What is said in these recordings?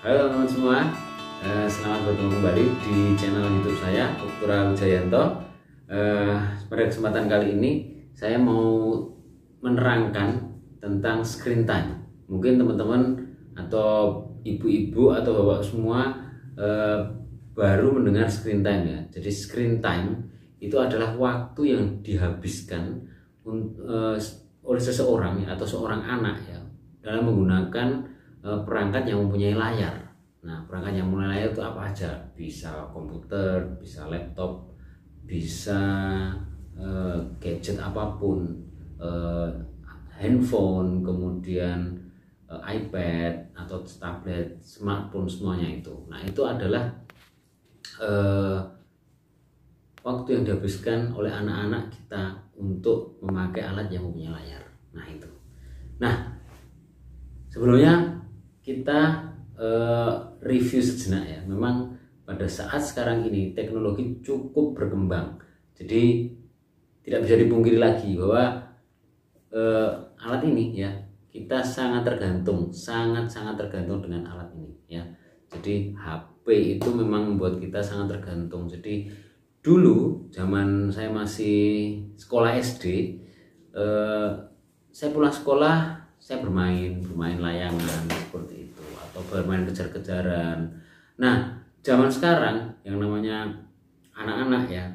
Halo teman-teman semua, selamat bertemu kembali di channel YouTube saya, Uktura Wijayanto. Pada kesempatan kali ini saya mau menerangkan tentang screen time. Mungkin teman-teman atau ibu-ibu atau bapak semua baru mendengar screen time ya. Jadi screen time itu adalah waktu yang dihabiskan oleh seseorang atau seorang anak ya dalam menggunakan perangkat yang mempunyai layar. Nah, perangkat yang mempunyai layar itu apa aja? Bisa komputer, bisa laptop, bisa gadget apapun, handphone, kemudian iPad atau tablet, smartphone, semuanya itu. Nah, itu adalah waktu yang dihabiskan oleh anak-anak kita untuk memakai alat yang mempunyai layar. Nah, itu. Nah, sebelumnya kita review sejenak ya. Memang pada saat sekarang ini teknologi cukup berkembang. Jadi tidak bisa dipungkiri lagi bahwa alat ini ya kita sangat tergantung dengan alat ini ya. Jadi HP itu memang membuat kita sangat tergantung. Jadi dulu zaman saya masih sekolah SD, saya pulang sekolah saya bermain layangan seperti itu atau bermain kejar-kejaran. Nah, zaman sekarang yang namanya anak-anak ya,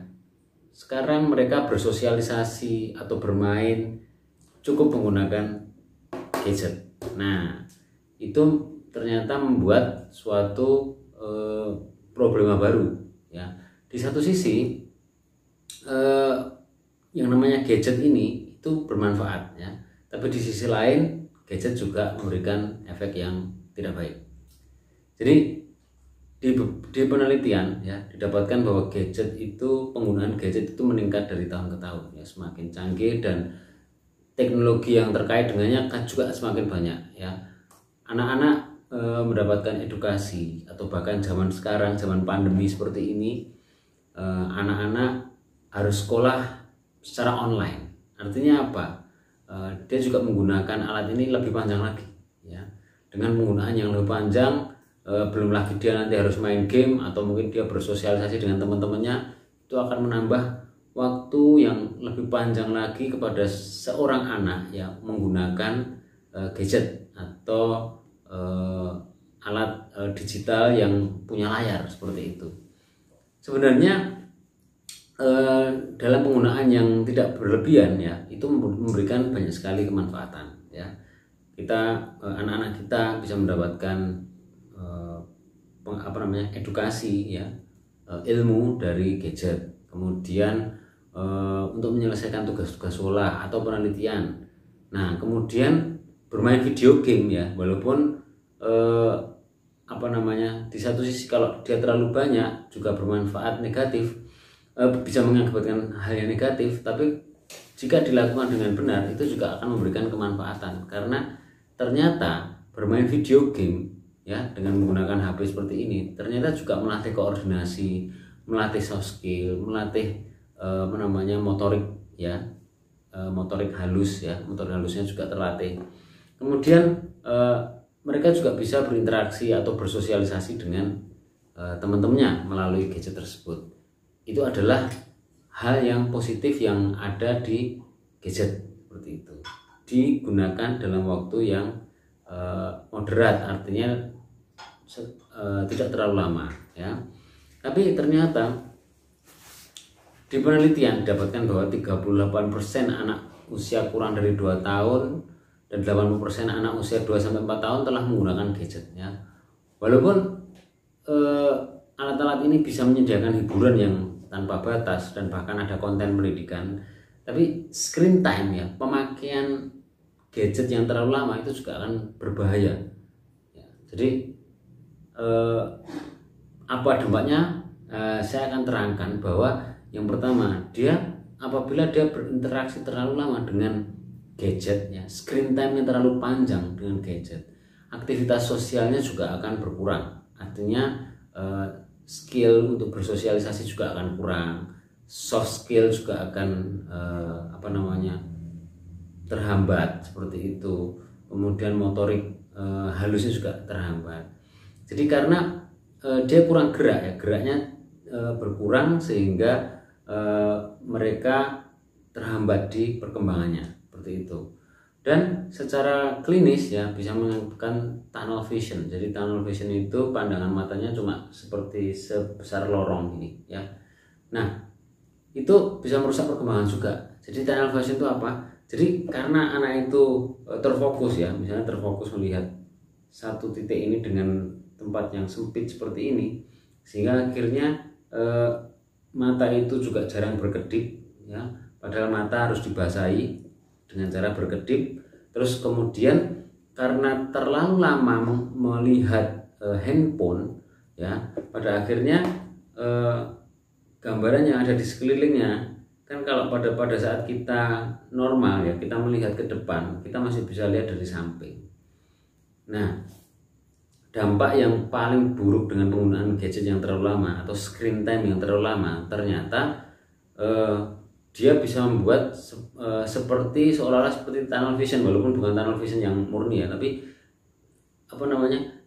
sekarang mereka bersosialisasi atau bermain cukup menggunakan gadget. Nah, itu ternyata membuat suatu problema baru ya. Di satu sisi yang namanya gadget ini itu bermanfaat ya, tapi di sisi lain gadget juga memberikan efek yang tidak baik. Jadi di penelitian ya didapatkan bahwa gadget itu, penggunaan gadget itu meningkat dari tahun ke tahun ya, semakin canggih dan teknologi yang terkait dengannya juga semakin banyak ya. Anak-anak mendapatkan edukasi atau bahkan zaman sekarang, zaman pandemi seperti ini, anak-anak harus sekolah secara online. Artinya apa? Dia juga menggunakan alat ini lebih panjang lagi ya. Dengan penggunaan yang lebih panjang, belum lagi dia nanti harus main game atau mungkin dia bersosialisasi dengan teman-temannya, itu akan menambah waktu yang lebih panjang lagi kepada seorang anak ya menggunakan gadget atau alat digital yang punya layar seperti itu. Sebenarnya dalam penggunaan yang tidak berlebihan ya, itu memberikan banyak sekali kemanfaatan ya. Kita anak-anak kita bisa mendapatkan edukasi ya, ilmu dari gadget. Kemudian untuk menyelesaikan tugas-tugas sekolah atau penelitian. Nah, kemudian bermain video game ya, walaupun di satu sisi kalau dia terlalu banyak juga bermanfaat negatif, bisa mengakibatkan hal yang negatif, tapi jika dilakukan dengan benar itu juga akan memberikan kemanfaatan, karena ternyata bermain video game ya dengan menggunakan HP seperti ini ternyata juga melatih koordinasi, melatih soft skill, melatih motorik ya, motorik halus ya, motorik halusnya juga terlatih. Kemudian mereka juga bisa berinteraksi atau bersosialisasi dengan teman-temannya melalui gadget tersebut. Itu adalah hal yang positif yang ada di gadget seperti itu. Digunakan dalam waktu yang moderat, artinya tidak terlalu lama ya. Tapi ternyata di penelitian didapatkan bahwa 38% anak usia kurang dari 2 tahun dan 80% anak usia 2-4 tahun telah menggunakan gadget ya. Walaupun alat-alat ini bisa menyediakan hiburan yang tanpa batas dan bahkan ada konten pendidikan, tapi screen time ya, pemakaian gadget yang terlalu lama itu juga akan berbahaya ya. Jadi apa dampaknya? Saya akan terangkan bahwa yang pertama, apabila dia berinteraksi terlalu lama dengan gadget ya, screen time yang terlalu panjang dengan gadget, aktivitas sosialnya juga akan berkurang. Artinya skill untuk bersosialisasi juga akan kurang, soft skill juga akan terhambat seperti itu. Kemudian motorik halusnya juga terhambat. Jadi karena dia kurang gerak ya, geraknya berkurang sehingga mereka terhambat di perkembangannya seperti itu. Dan secara klinis ya bisa menyebabkan tunnel vision. Jadi tunnel vision itu pandangan matanya cuma seperti sebesar lorong ini ya. Nah, itu bisa merusak perkembangan juga. Jadi tunnel vision itu apa? Jadi karena anak itu terfokus ya, misalnya terfokus melihat satu titik ini dengan tempat yang sempit seperti ini, sehingga akhirnya mata itu juga jarang berkedip ya, padahal mata harus dibasahi dengan cara berkedip. Terus kemudian karena terlalu lama melihat handphone ya, pada akhirnya gambaran yang ada di sekelilingnya kan, kalau pada saat kita normal ya, kita melihat ke depan, kita masih bisa lihat dari samping. Nah, dampak yang paling buruk dengan penggunaan gadget yang terlalu lama atau screen time yang terlalu lama, ternyata dia bisa membuat seperti seolah-olah seperti tunnel vision, walaupun bukan tunnel vision yang murni ya, tapi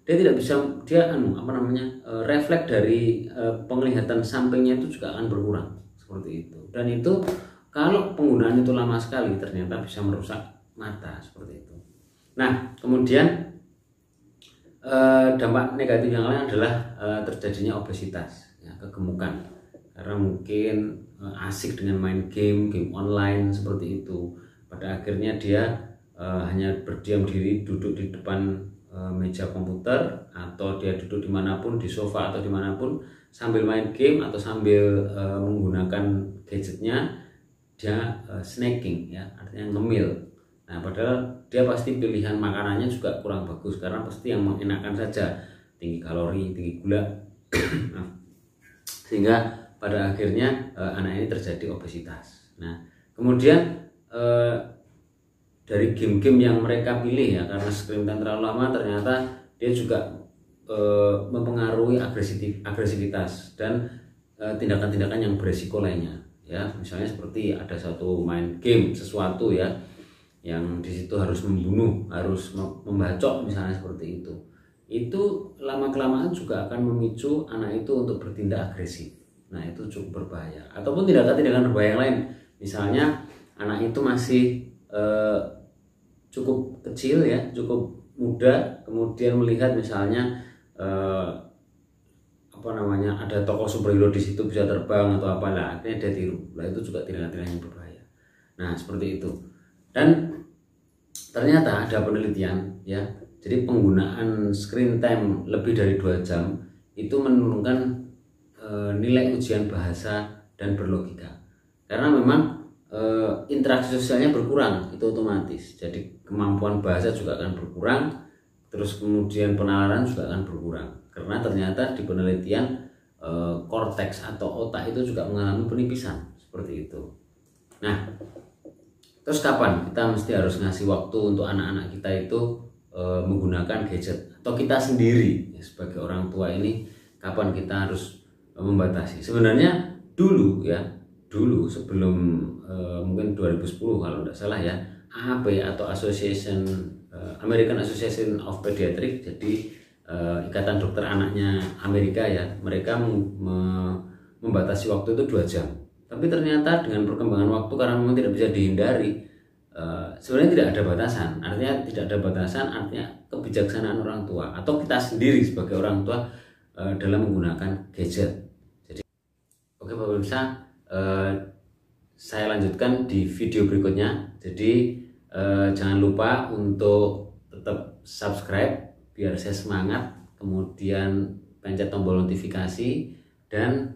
dia tidak bisa, refleks dari penglihatan sampingnya itu juga akan berkurang seperti itu. Dan itu kalau penggunaan itu lama sekali ternyata bisa merusak mata seperti itu. Nah, kemudian dampak negatif yang lain adalah terjadinya obesitas ya, kegemukan, karena mungkin asik dengan main game online seperti itu. Pada akhirnya dia hanya berdiam diri duduk di depan meja komputer, atau dia duduk dimanapun, di sofa atau dimanapun, sambil main game atau sambil menggunakan gadgetnya, dia snacking ya, artinya ngemil. Nah, padahal dia pasti pilihan makanannya juga kurang bagus, karena pasti yang mengenakan saja, tinggi kalori, tinggi gula. Sehingga pada akhirnya anak ini terjadi obesitas. Nah, kemudian dari game-game yang mereka pilih ya, karena screen time terlalu lama, ternyata dia juga mempengaruhi agresivitas dan tindakan-tindakan yang beresiko lainnya ya. Misalnya seperti ada satu main game sesuatu ya, yang di situ harus membunuh, harus membacok misalnya seperti itu. Itu lama-kelamaan juga akan memicu anak itu untuk bertindak agresif. Nah, itu cukup berbahaya. Ataupun tindakan-tindakan berbahaya yang lain, misalnya anak itu masih cukup kecil ya, cukup muda, kemudian melihat misalnya ada tokoh superhero di situ bisa terbang atau apalah, akhirnya dia tiru. Nah, itu juga tindakan-tindakan yang berbahaya. Nah, seperti itu. Dan ternyata ada penelitian ya, jadi penggunaan screen time lebih dari 2 jam itu menurunkan nilai ujian bahasa dan berlogika, karena memang interaksi sosialnya berkurang, itu otomatis. Jadi kemampuan bahasa juga akan berkurang, terus kemudian penalaran juga akan berkurang, karena ternyata di penelitian korteks atau otak itu juga mengalami penipisan seperti itu. Nah, terus kapan kita mesti harus ngasih waktu untuk anak-anak kita itu menggunakan gadget, atau kita sendiri ya, sebagai orang tua ini kapan kita harus membatasi? Sebenarnya dulu sebelum mungkin 2010 kalau tidak salah ya, AAP atau American Association of Pediatrics, jadi ikatan dokter anaknya Amerika ya, mereka membatasi waktu itu 2 jam. Tapi ternyata dengan perkembangan waktu, karena memang tidak bisa dihindari, sebenarnya tidak ada batasan. Artinya tidak ada batasan, artinya kebijaksanaan orang tua atau kita sendiri sebagai orang tua dalam menggunakan gadget. Jadi, oke Bapak Pemirsa, saya lanjutkan di video berikutnya. Jadi jangan lupa untuk tetap subscribe biar saya semangat, kemudian pencet tombol notifikasi, dan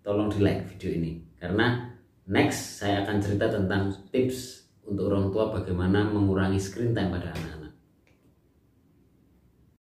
tolong di like video ini, karena next saya akan cerita tentang tips untuk orang tua bagaimana mengurangi screen time pada anak-anak.